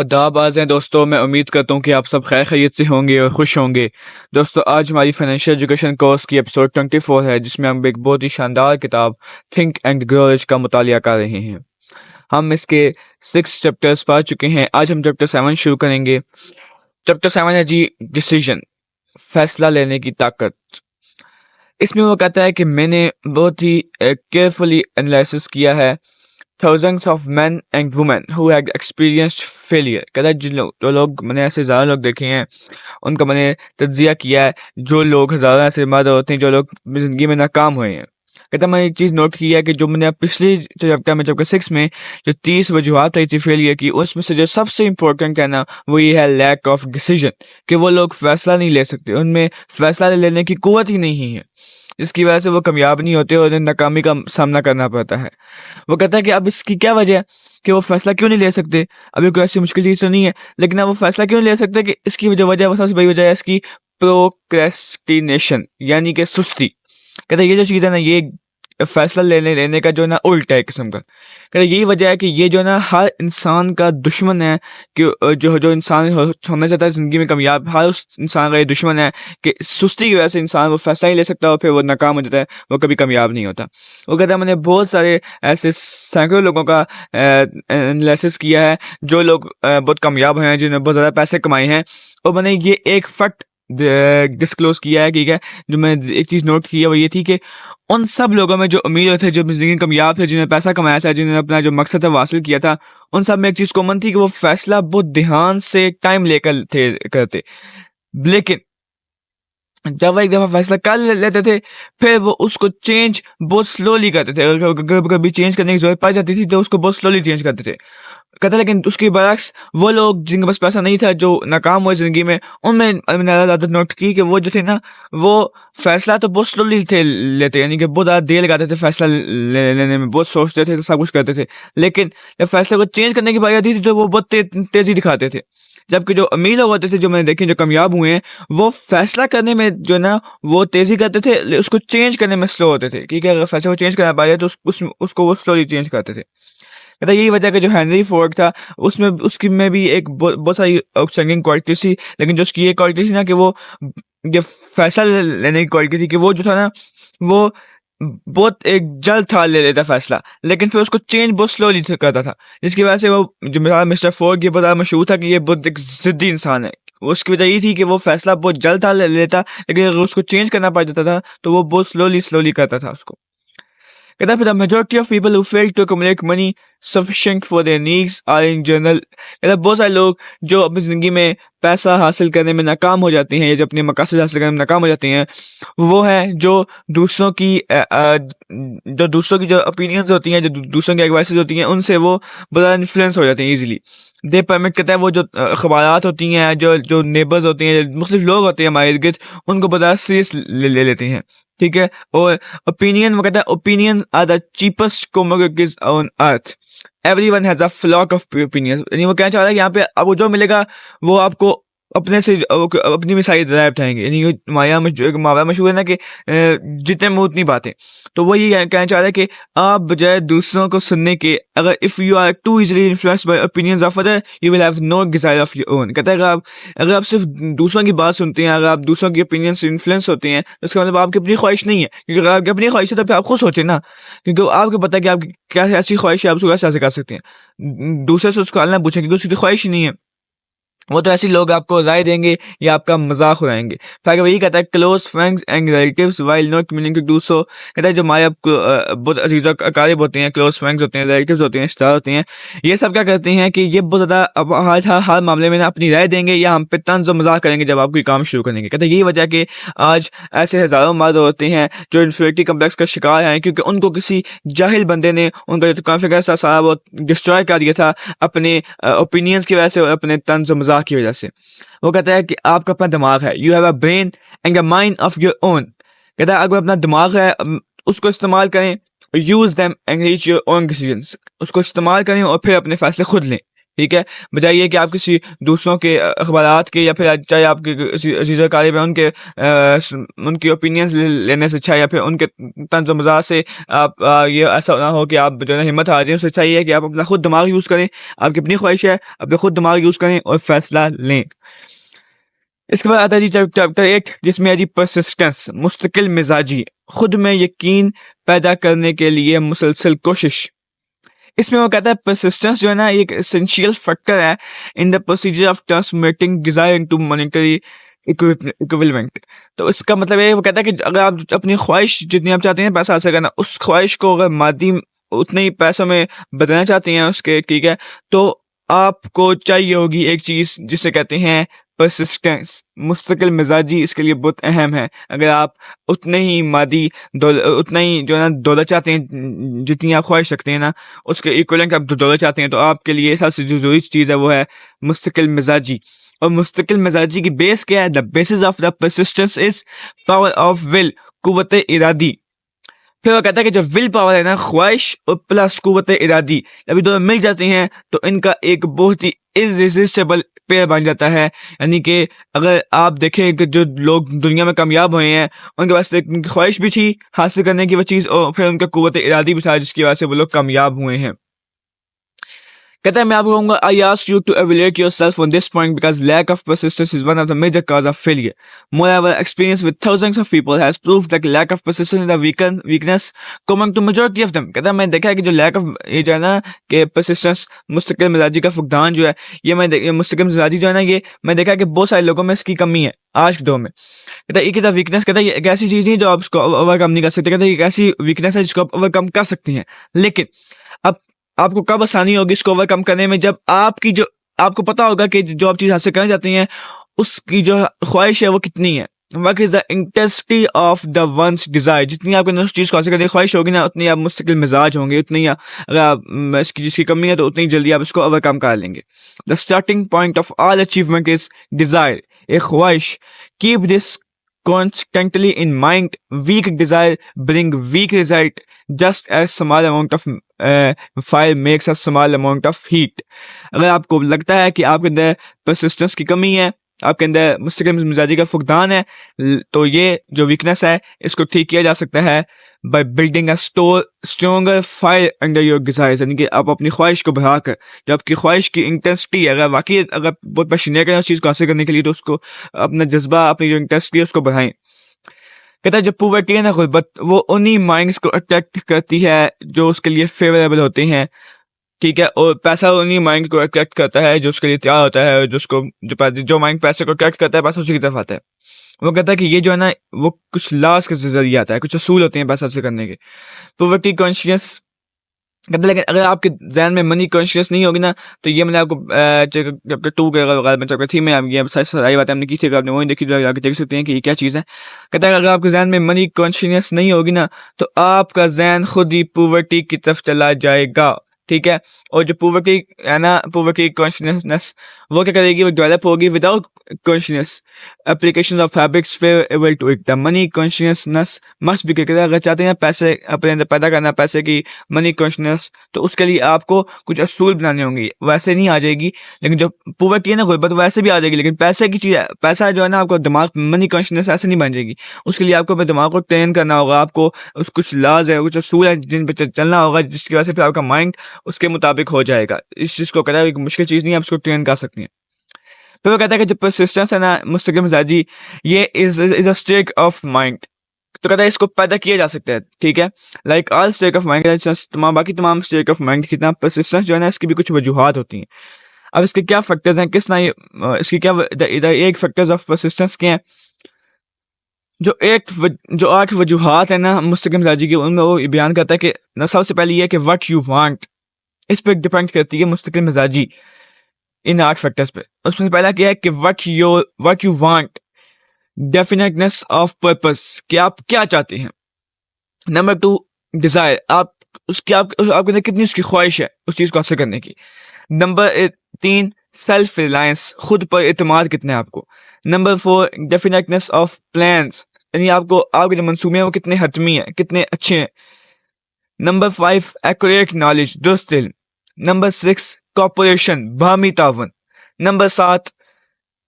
आदाब आज हैं दोस्तों। मैं उम्मीद करता हूँ कि आप सब खैर खैरियत से होंगे और खुश होंगे। दोस्तों, आज हमारी फाइनेंशियल एजुकेशन कोर्स की एपिसोड 24 है, जिसमें हम एक बहुत ही शानदार किताब थिंक एंड ग्रो रिच का मुतालिया कर रहे हैं। हम इसके 6 चैप्टर्स पढ़ चुके हैं। आज हम चैप्टर 7 शुरू करेंगे। चैप्टर 7 है जी, डिसीजन, फैसला लेने की ताकत। इसमें वो कहता है कि मैंने बहुत ही केयरफुली एनालिसिस किया है thousands of men and women who had experienced failure। कहता है जो लोग मैंने ऐसे ज़्यादा लोग देखे हैं, उनका मैंने तज्जिया किया है। जो लोग हज़ारों ऐसे मर्द होते हैं जो लोग ज़िंदगी में नाकाम हुए हैं। कहता है मैंने एक चीज़ नोट की है कि जो मैंने अब पिछली चैप्टर में चैप्टर 6 में जो 30 वजूहात आई थी फेलियर की, उसमें से जो सबसे इम्पोर्टेंट है ना, वो ये है लैक ऑफ डिसीजन। कि वो लोग फैसला नहीं ले सकते, उनमें फैसला लेने की कुव्वत ही नहीं है, जिसकी वजह से वो कामयाब नहीं होते और उन्हें नाकामी का सामना करना पड़ता है। वो कहता है कि अब इसकी क्या वजह है कि वो फैसला क्यों नहीं ले सकते। अभी कोई ऐसी मुश्किल चीज़ तो नहीं है, लेकिन अब वो फैसला क्यों नहीं ले सकते कि इसकी वजह वो सबसे बड़ी वजह है इसकी प्रोक्रेस्टिनेशन, यानी कि सुस्ती। कहते हैं ये जो चीज़ है ना, ये फैसला लेने लेने का जो है ना उल्टा है किस्म का। कहते हैं यही वजह है कि ये जो है ना हर इंसान का दुश्मन है। कि जो जो इंसान होना चाहता है ज़िंदगी में कामयाब, हर उस इंसान का ये दुश्मन है कि सुस्ती की वजह से इंसान वो फैसला नहीं ले सकता और फिर वो नाकाम हो जाता है, वो कभी कामयाब नहीं होता। वो कहता है मैंने बहुत सारे ऐसे सैकड़ों लोगों का एनालिसिस किया है, जो लोग बहुत कामयाब हैं, जिन्होंने बहुत ज़्यादा पैसे कमाए हैं, और मैंने ये एक फैक्ट डिस्क्लोज किया है। ठीक है, जो मैं एक चीज़ नोट की है वो ये थी कि उन सब लोगों में जो अमीर थे, जो ज़िंदगी में कामयाब थे, जिन्होंने पैसा कमाया था, जिन्होंने अपना जो मकसद था वो हासिल किया था, उन सब में एक चीज़ कॉमन थी कि वो फैसला बहुत ध्यान से टाइम लेकर थे करते। लेकिन जब वो एक दफ़ा फैसला कर लेते थे, फिर वो उसको चेंज बहुत स्लोली करते थे। अगर कभी चेंज करने की ज़रूरत पड़ जाती थी तो उसको बहुत स्लोली चेंज करते थे। कहता है लेकिन उसके बरक्स वो लोग जिनके पास पैसा नहीं था, जो नाकाम हुए ज़िंदगी में, उनमें मैंने आदत नोट की कि वो जो थे ना, वो फैसला तो बहुत स्लोली थे लेते, यानी कि बहुत ज़्यादा देर लगाते थे फैसला लेने में, बहुत सोचते थे, सब कुछ करते थे। लेकिन जब फैसले को चेंज करने की बारी आती थी तो वो बहुत तेज़ी दिखाते थे। जबकि जो अमीर लोग होते थे, जो मैंने देखे जो कामयाब हुए हैं, वो फैसला करने में जो है ना वो तेज़ी करते थे, उसको चेंज करने में स्लो होते थे। क्योंकि अगर फैसले को चेंज करना पड़ जाए तो उसको वो स्लोली चेंज करते थे। कहता है यही वजह कि जो हेनरी फोर्ड था, उसमें उसकी में भी एक बहुत सारी आउटस्टैंडिंग क्वालिटी थी, लेकिन जो उसकी ये क्वालिटी थी ना कि वो जो फैसला लेने की क्वालिटी थी, कि वो जो था ना, वो बहुत एक जल्द था ले लेता फैसला, लेकिन फिर उसको चेंज बहुत स्लोली करता था, जिसकी वजह से वो जो मेरा मिस्टर फोर्ड ये बड़ा मशहूर था कि ये बहुत एक जिद्दी इंसान है। उसकी वजह ये थी कि वो फैसला बहुत जल्द था ले लेता, लेकिन अगर उसको चेंज करना पड़ जाता था तो वो बहुत स्लोली स्लोली करता था उसको। कहता है the majority of people who fail to accumulate money sufficient for their needs are in general. कहता है बहुत सारे लोग जो अपनी ज़िंदगी में पैसा हासिल करने में नाकाम हो जाते हैं, या जो अपने मकासद हासिल करने में नाकाम हो जाते हैं, वो हैं जो दूसरों की जो ओपिनियंस होती हैं, जो दूसरों की एडवाइसेस होती हैं, उनसे वो बड़ा इन्फ्लुएंस हो जाते हैं ईजिली। दे परमिट कहता है वो जो अखबारात होती हैं, जो जो नेबर्स होते हैं, जो मुख्तलिफ लोग होते हैं हमारे इर्द गिर्द, उनको बड़ा सीरियस ले लेते हैं। ठीक है, और ओपिनियन, वो कहता है opinion are the cheapest commodities on earth. Everyone has a flock of opinion. यानी वो कहना चाह रहा है कि यहाँ पे आपको जो मिलेगा वो आपको अपने से अपनी में सारी दरायब उठाएंगे। यानी माया माया मशहूर है ना कि जितने मुंह उतनी बातें। तो वो ये कहना चाह रहा है कि आप बजाय दूसरों को सुनने के, अगर if you are too easily influenced by opinions of other, you will have no desire of your own. कहता है अगर आप सिर्फ दूसरों की बात सुनते हैं, अगर आप दूसरों की ओपिनियन से इन्फ्लुएंस होते हैं, तो इसका मतलब आपकी अपनी ख्वाहिश नहीं है। क्योंकि अगर आपकी अपनी ख्वाहिश है तो फिर आप खुद सोचें ना, क्योंकि आपको पता है कि आप क्या ऐसी ख्वाहिश है, आप उसको कैसे कर सकते हैं। दूसरे से उसको हाल ना पूछें, क्योंकि उसकी ख्वाहिश ही नहीं है। वो तो ऐसे लोग आपको राय देंगे या आपका मजाक उड़ाएंगे। फिर वही कहता है close friends and relatives while not meaning to do so. कहता है जो हमारे आपको बहुत अजीज अकारीब होते हैं, क्लोज फ्रेंड्स होते हैं, रिलेटिव्स होते हैं, रिश्तेदार होते हैं, ये सब क्या करते हैं कि ये बहुत ज़्यादा हर मामले में ना अपनी राय देंगे या हम पे तंज और मजाक करेंगे जब आप कोई काम शुरू करेंगे। कहते हैं यही वजह कि आज ऐसे हज़ारों मर्द होते हैं जो इन्फीरियरिटी कम्प्लेक्स का शिकार हैं, क्योंकि उनको किसी जाहिल बंदे ने उनका जो कॉन्फिडेंस था सारा वो डिस्ट्रॉय कर दिया था अपने ओपिनियंस की वजह से, अपने तंज और मजाक की वजह से। वो कहता है कि आपका अपना दिमाग है, you have a brain and a mind of your own. कहता है अगर अपना दिमाग है, उसको इस्तेमाल करें, use them and reach your own decisions. उसको इस्तेमाल करें और फिर अपने फैसले खुद लें। ठीक है, बजाय ये कि आप किसी दूसरों के अखबारात के या फिर चाहे आपके अजीज़ क़रीब है उनकी ओपिनियंस लेने से अच्छा, या फिर उनके तंज़ मज़ाक से आप ये ऐसा ना हो कि आप जो है हिम्मत हार जाएं। उससे अच्छा ये है कि आप अपना खुद दिमाग यूज़ करें, आपकी अपनी ख्वाहिश है, अपने खुद दिमाग यूज़ करें और फैसला लें। इसके बाद आता है जी चैप्टर 8, जिसमें है जी परसिस्टेंस, मुस्तकिल मिजाजी, खुद में यकीन पैदा करने के लिए मुसलसल कोशिश। इसमें वो कहता है परसिस्टेंस जो है ना एक एसेंशियल फैक्टर है in the procedure of transformating desire into monetary equivalent. तो इसका मतलब है, वो कहता है कि अगर आप अपनी ख्वाहिश जितनी आप चाहते हैं पैसा हासिल करना, उस ख्वाहिश को अगर मादी उतने ही पैसों में बदलना चाहते हैं उसके, ठीक है, तो आपको चाहिए होगी एक चीज जिसे कहते हैं परसिस्टेंस, मुस्तकिल मिजाजी। इसके लिए बहुत अहम है। अगर आप उतने ही मादी उतना ही जो है ना दौलत चाहते हैं जितनी आप ख्वाहिश रखते हैं ना, उसके इक्वलेंट आप दौलत चाहते हैं, तो आपके लिए सबसे जो जरूरी चीज़ है वो है मुस्तकिल मिजाजी। और मुस्तकिल मिजाजी की बेस क्या है? The basis of the persistence is power of will, कुव्वत इरादी। फिर वो कहता है कि जो विल पावर है ना, ख्वाहिश और प्लस कुव्वत इरादी, अभी दोनों मिल जाते हैं तो इनका एक बहुत ही इररेसिस्टिबल पेयर बन जाता है। यानी कि अगर आप देखें कि जो लोग दुनिया में कामयाब हुए हैं, उनके पास एक ख्वाहिश भी थी हासिल करने की वो चीज़, और फिर उनका कुव्वत इरादी भी था जिसकी वजह से वो लोग कामयाब हुए हैं। कहता है मैं आपको कहूंगा, I ask you to evaluate yourself on this point because lack of persistence is one of the major cause of failure. Moreover, experience with thousands of people has proved that lack of persistence is a weakness common to majority of them। कहता है मैं देखा है कि जो lack of ये जो है ना कि परसिस्टेंस, मुस्तकिल मिजाजी का फुकदान जो है, ये मुस्तकिल मिजाजी जो है ना, ये मैं देखा है कि बहुत सारे लोगों में इसकी कमी है आज के दौर में। कहता है एक इज वीकनेस, कहता है ये एक ऐसी चीज नहीं जो आप इसको ओवरकम नहीं कर सकते। कहता है एक ऐसी वीकनेस है जिसको आप ओवरकम कर सकती हैं, लेकिन अब आपको कब आसानी होगी इसको ओवरकम करने में? जब आपको पता होगा कि जो आप चीज हासिल करना चाहती हैं उसकी जो ख्वाहिश है वो कितनी है। What is the intensity of the one's desire. जितनी आपके अंदर उस चीज को हासिल करने की ख्वाहिश होगी ना, उतनी आप मुस्तकिल मिजाज होंगे, उतनी अगर आप इसकी जिसकी कमी है तो उतनी जल्दी आप इसको ओवरकम कर लेंगे। The starting point of all achievement is desire, एक ख्वाहिश। Keep this constantly in mind. Weak desire bring weak result, just as small amount of fire makes a small amount of heat। अगर आपको लगता है कि आपके अंदर persistence की कमी है, आपके अंदर मुस्तकिल मिजाजी का फुकदान है, तो ये जो वीकनेस है इसको ठीक किया जा सकता है by building a stronger fire under your desires। यानी कि आप अपनी ख्वाहिश को बढ़ाकर, जो आपकी ख्वाहिश की इंटेंसिटी है, अगर बहुत पसीने करें उस चीज़ को हासिल करने के लिए, तो उसको अपना जज्बा, अपनी जो इंटेंसिटी है उसको बढ़ाएं। कहता है जो पॉवर्टी है ना, गुर्बत, वो उन्हीं माइंड्स को अट्रैक्ट करती है जो उसके लिए फेवरेबल होते हैं, ठीक है, और पैसा उन्हीं माइंड को अट्रैक्ट करता है जो उसके लिए तैयार होता है, जो माइंड पैसे को अट्रैक्ट करता है पैसा उसी की तरफ आता है। वो कहता है कि ये जो है ना वो कुछ लॉस के जरिए आता है, कुछ असूल होते हैं पैसा हासिल करने के। पॉवर्टी कॉन्शियस कहते हैं, लेकिन अगर आपके जहन में मनी कॉन्शियस नहीं होगी ना, तो ये मैंने आपको चैप्टर 2 के चैप्टर 3 में ये सारी बातें हमने की थी, आपने वही देखी तो आगे देख सकते हैं कि ये क्या चीज़ है। कहता है अगर आपके जहन में मनी कॉन्शियस नहीं होगी ना, तो आपका जहन खुद ही पॉवर्टी की तरफ चला जाएगा, ठीक है। और जो पॉवर्टी है ना, पॉवर्टी कॉन्शियसनेस वो क्या करेगी, वो डेवलप होगी without conscious application of habits favourable to it. The money consciousness must be, अगर चाहते हैं पैसे अपने अंदर पैदा करना, पैसे की मनी कॉन्शियसनेस, तो उसके लिए आपको कुछ असूल बनाने होंगे। वैसे नहीं आ जाएगी, लेकिन जो पॉवर्टी है ना गुर्बत, वैसे भी आ जाएगी, लेकिन पैसे की चीज, पैसा जो है ना आपको दिमाग, मनी कॉन्शियसनेस ऐसे नहीं बन जाएगी। उसके लिए आपको अपने दिमाग को ट्रेन करना होगा, आपको कुछ लॉज है, कुछ असूल है जिन पर चलना होगा, जिसकी वजह से फिर आपका माइंड उसके मुताबिक हो जाएगा। इस चीज को कहता है एक मुश्किल चीज नहीं है, आप उसको ट्रेन कर सकती हैं। फिर वो कहता है कि जो परसिस्टेंस है ना, मुस्तकिल मिजाजी, ये is a state of mind. तो कहता है इसको पैदा किया जा सकता है, ठीक है, like all state of mind, तमाम स्टेट ऑफ माइंड की तरह परसिस्टेंस जो है ना, इसकी भी कुछ वजूहात होती हैं। अब इसके क्या फैक्टर्स हैं, किस ना इसकी क्या एक फैक्टर्स ऑफ परसिस्टेंस के हैं, जो 8 वजूहात है ना मुस्तकिल मिजाजी की, उनमें वो बयान करता है कि सबसे पहले ये है कि व्हाट यू वांट, इस पर डिपेंड करती है मुस्तकिल मिजाजी इन 8 फैक्टर्स पे। उसमें से पहला क्या है कि what you want, definiteness of purpose, कि आप क्या चाहते हैं। नंबर 2 डिजायर, आपके अंदर कितनी उसकी ख्वाहिश है उस चीज को हासिल करने की। नंबर 3 सेल्फ रिलायंस, खुद पर एतमाद कितना है आपको। नंबर 4 डेफिनेटनेस ऑफ प्लान्स, यानी आपके जो मंसूबे हैं वो कितने हतमी हैं, कितने अच्छे हैं। नंबर 5 एक्यूरेट नॉलेज, दुरुस्त इल्म। नंबर 6 कॉपरेशन, बाहमी तावन। नंबर 7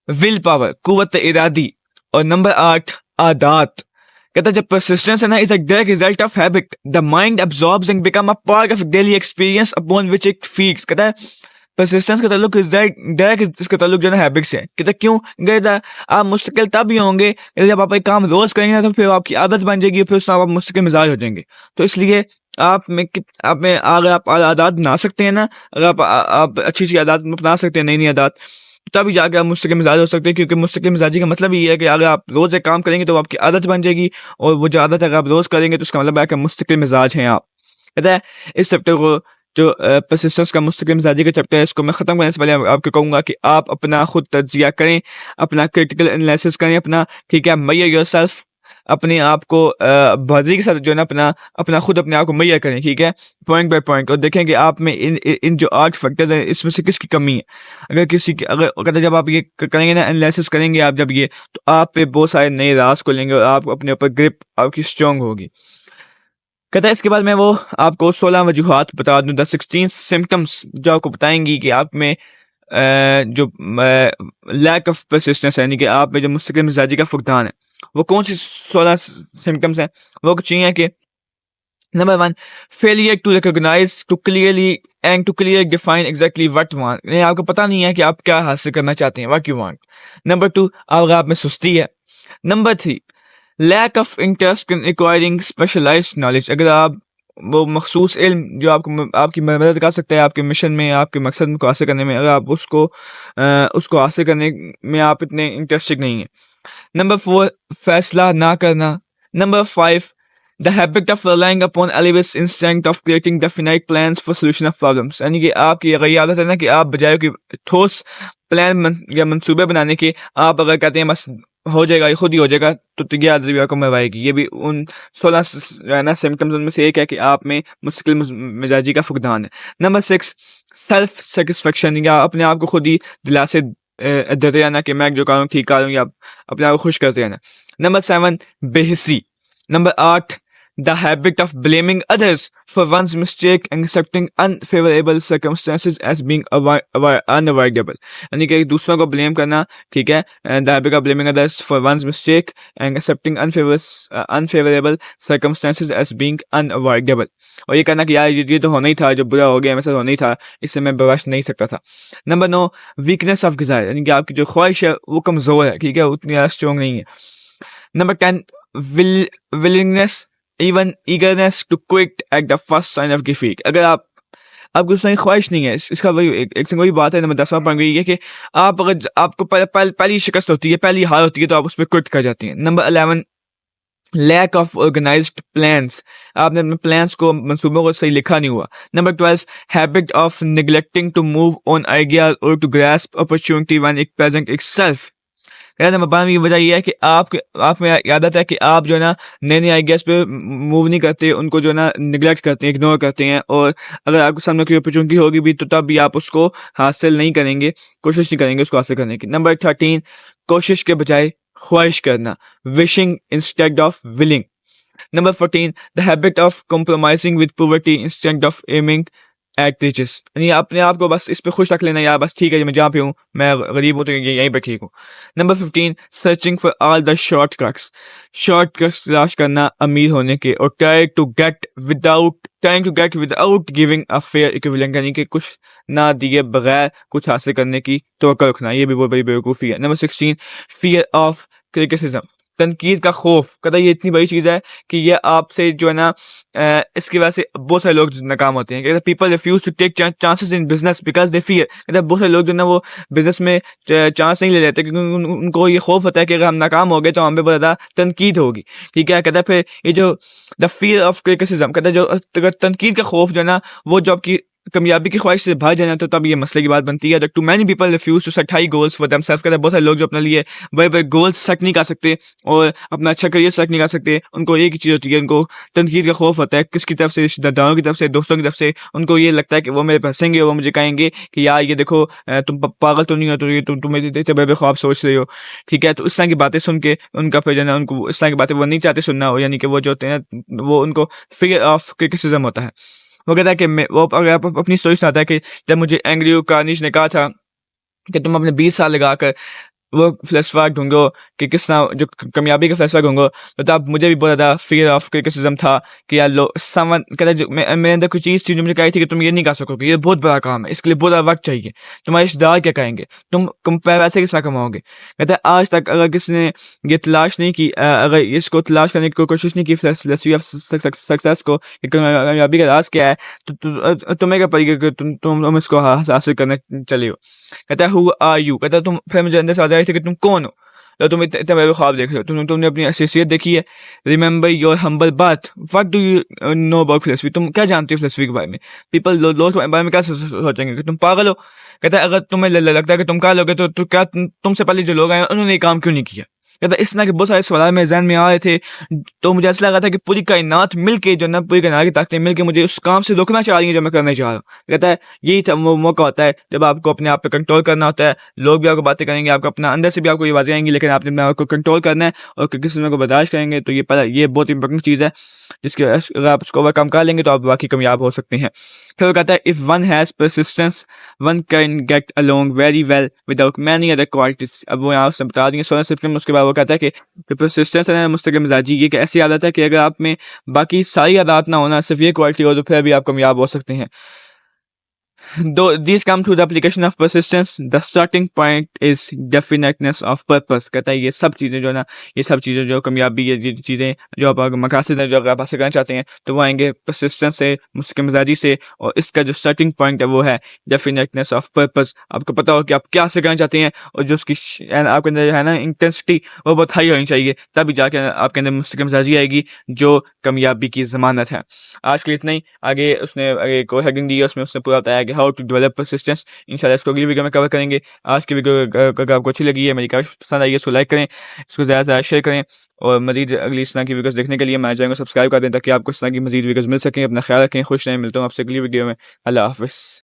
विल पावर, कुव्वत इरादी। और नंबर 8 आदात। कहता है जब परसिस्टेंस है ना is a direct result of habit, the mind absorbs and become a part of daily experience upon which it feeds. कहता है परसिस्टेंस का ताल्लुक डायरेक्ट इसका ताल्लुक जो है ना हैबिट से है। कहता है क्यों? कहता है आप मुस्तकिल तब ही होंगे जब आप एक काम रोज करेंगे ना, तो फिर आपकी आदत बन जाएगी, फिर उससे आप मुस्तकिल मिजाज हो जाएंगे। तो इसलिए आप में अगर आप आदत बना सकते हैं ना, अगर आप अच्छी सी आदत बना सकते हैं, नई नई आदत, तभी जाकर आप मुस्तकिल मिजाज हो सकते हैं। क्योंकि मुस्तकिल मिजाजी का मतलब ये है कि अगर आप रोज एक काम करेंगे तो आपकी आदत बन जाएगी, और वो जो आदत अगर आप रोज करेंगे तो उसका मतलब है कि मुस्तकिल मिजाज हैं आप। कहता है इस चैप्टर को जो परसिस्टेंस का मुस्तकिल मिजाजी का चैप्टर है, इसको मैं खत्म करने से पहले आपको कहूंगा कि आप अपना खुद तज्जिया करें, अपना क्रिटिकल एनालिसिस करें अपना, ठीक है, मैयर योरसेल्फ, अपने आप को बहादुरी के साथ जो है ना अपना अपना खुद अपने आप को मैयर करें, ठीक है, पॉइंट बाय पॉइंट, और देखें कि आप में इन जो 8 फैक्टर्स हैं इसमें से किसकी कमी है। अगर किसी की अगर जब आप ये करेंगे ना, एनालिसिस करेंगे आप जब ये, तो आप पे बहुत सारे नए राज खुलेंगे और आप अपने ऊपर ग्रिप आपकी स्ट्रांग होगी। कहता है इसके बाद मैं वो आपको 16 वजूहात बता दूं, द 16 सिम्टम्स जो आपको बताएंगी कि आप में जो लैक ऑफ परसिस्टेंस है, यानी कि आप में जो मुस्तकिल मिजाजी का फुकदान है, वो कौन सी 16 सिम्टम्स हैं। वो कुछ चाहिए कि number 1 failure to recognise to clearly and to clear define exactly what want, यानी आपको पता नहीं है कि आप क्या हासिल करना चाहते हैं, व्हाट यू वांट। नंबर 2 आप में सुस्ती है। Number 3 lack of interest in acquiring specialised knowledge, अगर आप वो मखसूस इल्म जो आपकी मदद कर सकता है आपके मिशन में, आपके मकसद को हासिल करने में, अगर आप उसको हासिल करने में आप इतने इंटरेस्टेड नहीं है। नंबर 4 फैसला ना करना। Number 5 the habit of relying upon alibis instinct of creating definite plans for solution of problems, यानी कि आपकी ये आदत है ना कि आप बजाय कि ठोस प्लान या मंसूबे बनाने के, आप अगर कहते हैं बस हो जाएगा, ये खुद ही हो जाएगा, तो ये आदत भी आपको मरवाएगी। ये भी उन 16 ना सिम्टम्स उनमें से एक है कि आप में मुश्किल मिजाजी का फुकदान है। नंबर 6 सेल्फ सेटिस्फेक्शन, या अपने आप को खुद ही दिलासे देते रहना कि मैं जो करूँ ठीक करूँ, या अपने आप को खुश करते रहना। नंबर 7 बेहिसी। Number 8 the habit of blaming others for one's mistake and accepting unfavourable circumstances as being unavoidable, यानी कि दूसरों को ब्लेम करना, ठीक है, the habit of blaming others for one's mistake and accepting unfavourable circumstances as being unavoidable, और ये कहना कि यार ये तो होना ही था, जो बुरा हो गया मेरे साथ होना ही था, इससे मैं बर्दाश्त नहीं सकता था। नंबर 9 वीकनेस ऑफ डिजायर, यानी कि आपकी जो ख्वाहिश है वो कमजोर है, ठीक है, उतनी स्ट्रॉन्ग नहीं है। Number 10 willingness even eagerness to quit at the first sign of defeat, अगर आपकी उसमें ख्वाहिश नहीं है, इसका वही एक से वही बात है। नंबर 10 पढ़ गई है कि आप अगर आपको पहली शिकस्त होती है, पहली हार होती है, तो आप उसमें क्विट कर जाती हैं। Number 11 lack of organised plans, आपने अपने प्लान्स को, मंसूबों को सही लिखा नहीं हुआ। Number 12 habit of neglecting to move on ideas और to grasp opportunity when it present itself, number 12 की वजह यह है कि आप में आदत है कि आप जो है ना नए नए आइडियाज पे मूव नहीं करते, उनको जो है ना निगलेक्ट करते हैं, इग्नोर करते हैं, और अगर आपके सामने कोई अपॉर्चुनिटी होगी भी तो तब भी आप उसको हासिल नहीं करेंगे, कोशिश नहीं करेंगे उसको हासिल करने की। नंबर 13 कोशिश के बजाय ख्वाहिश करना, wishing instead of willing. Number 14 the habit of compromising with poverty instead of aiming at riches, यानी अपने आप को बस इस पे खुश रख लेना, यार बस ठीक है मैं जहाँ पे हूँ, मैं गरीब हूँ तो यहीं पे ठीक हूँ। Number 15 searching for all the shortcuts तलाश करना अमीर होने के, और trying to get without giving a fair equivalent, यानी कि कुछ ना दिए बगैर कुछ हासिल करने की तवक्को रखना, ये भी बहुत बड़ी बेवकूफ़ी है। नंबर 16 फियर ऑफ क्रिटिसिज्म, तनकीद का खौफ, कहता है ये इतनी बड़ी चीज है कि ये आपसे जो है ना इसकी वजह से बहुत सारे लोग नाकाम होते हैं। कहता है people refuse to take chances in business because they fear, कहता है बहुत सारे लोग जो है ना वो बिजनेस में चांस नहीं ले लेते क्योंकि उनको ये खौफ होता है कि अगर हम नाकाम हो गए तो हम पे बहुत ज्यादा तनकीद होगी, ठीक है। कहता है फिर ये जो द फियर ऑफ क्रिटिसिज्म, कहता है जो तनकीद का खौफ जो है ना वो जो आपकी कामयाबी की ख्वाहिश से भाग जाना, तो तब ये मसले की बात बनती है। Too many people refuse to set high goals for themselves, कहता है बहुत सारे लोग जो अपने लिए बड़े बड़े गोल्स सेट नहीं कर सकते और अपना अच्छा करियर सेट नहीं कर सकते, उनको एक ही चीज होती है, उनको तनकीद का खौफ होता है, किसकी तरफ से, रिश्तेदारों की तरफ से, दोस्तों की तरफ से। उनको ये लगता है कि वो मेरे फंसेंगे, वो मुझे कहेंगे कि यार ये देखो तुम पागल तो नहीं हो, तुम इतने बड़े ख्वाब सोच रहे हो, ठीक है। तो इस तरह की बातें सुन के उनका फिर जो है उनको इस तरह की बातें वो नहीं चाहते सुनना हो, यानी कि वो जो होते हैं वो उनको फियर ऑफ क्रिटिसिज्म होता है। वो कहता है कि वो अगर आप अपनी स्टोरी सुनाता है कि जब मुझे एंग्री कार्निश ने कहा था कि तुम अपने 20 साल लगाकर वो फ़लसफ़ा ढूँढो कि किस तरह जो कामयाबी का फ़लसफ़ा ढूँढो, तो तब मुझे भी बहुत ज़्यादा फ़ियर ऑफ क्रिटिसिज़्म था कि यार लो समवन कहता है जो मेरे अंदर कोई चीज़ थी जो मुझे कही थी कि तुम ये नहीं कर सकोगे, ये बहुत बड़ा काम है, इसके लिए बहुत ज़्यादा वक़्त चाहिए, तुम्हारे रिश्तेदार क्या कहेंगे, तुम पैसे किस तरह कमाओगे? कहता है आज तक अगर किसी ने ये तलाश नहीं की अगर इसको तलाश करने की कोशिश नहीं की फ़िलॉसफ़ी ऑफ सक्सेस को कि कामयाबी का राज़ क्या है, तो तुम्हें क्या पड़ी कि तुम इसको हासिल करने चले हो। कहता है हु आर यू, कहता है तुम, फिर मुझे अंदर से आ जाए थे कि तुम कौन हो, तो तुम इतने बड़े ख्वाब देख रहे हो, तुमने अपनी हैसियत देखी है। रिमेंबर योर हम्बल बात, what do you know about philosophy, तुम क्या जानते हो फिलोसफी के बारे में। पीपल लोग तुम्हारे बारे में क्या सोचेंगे कि तुम पागल हो। कहता है अगर तुम्हें लगता है कि तुम कर लोगे तो क्या तुमसे पहले जो लोग आए उन्होंने ये काम क्यों नहीं किया। कहता है इस तरह के बहुत सारे सवाल मेरे जहन में आ रहे थे, तो मुझे ऐसा लगा था कि पूरी कायनात मिलके जो ना पूरी कायनात की ताकतें मिलके मुझे उस काम से रोकना चाह रही हैं जो मैं करने चाह रहा हूँ। कहता है यही वो मौका होता है जब आपको अपने आप पे कंट्रोल करना होता है। लोग भी आपको बातें करेंगे, आपको अपना अंदर से भी आपको ये बातें आएंगी, लेकिन आपने अपने आप को कंट्रोल करना है और किसी को बर्दाश्त करेंगे। तो ये बहुत इंपॉर्टेंट चीज़ है जिसके अगर आप उसको ओवरकम कर लेंगे तो आप बाकी कामयाब हो सकते हैं। फिर वो कहता है if one has persistence one can get along very well without many other qualities. अब वो यहाँ से बता देंगे सोलर सिस्टम। उसके बाद वो कहता है कि परसिस्टेंस है मुस्तकिल मिजाजी, ये एक ऐसी आदत है कि अगर आप में बाकी सारी आदत ना होना सिर्फ ये क्वालिटी हो तो फिर भी आप कामयाब हो सकते हैं। Though these come through the application of persistence, the starting point is definiteness of purpose। कहता है ये सब चीज़ें जो ना, ये सब चीज़ें जो कामयाबी, ये चीज़ें जो आप मकासद हैं जो आप हासिल करना चाहते हैं, तो वो आएंगे persistence से, मुस्तकिल मिजाजी से। और इसका जो स्टार्टिंग पॉइंट है वो है definiteness of purpose। आपको पता हो कि आप क्या हासिल करना चाहते हैं और जो उसकी आपके अंदर जो है ना इंटेंसिटी वो बहुत हाई होनी चाहिए, तभी जाके आपके अंदर मुस्तकिल मिजाजी आएगी जो कामयाबी की ज़मानत है। आज के लिए इतना ही। आगे उसने एक और हेडिंग दी है, उसमें उसने पूरा बताया कि हाउ टू डेवलप परसिस्टेंस। इंशाल्लाह इसको अगली वीडियो में कवर करेंगे। आज की वीडियो अगर आपको अच्छी लगी है, मेरी काफ़ी पसंद आई है, इसको लाइक करें, इसको ज़्यादा से ज़्यादा शेयर करें और मजीद अगली इस तरह की वीडियोस देखने के लिए हमारे चैनल को सब्सक्राइब कर दें ताकि आपको इस तरह की मजीद वीडियोस मिल सकें। अपना ख्याल रखें, खुश रहें। मिलता हूँ आपसे अगली वीडियो में। अल्लाह हाफ़िज़।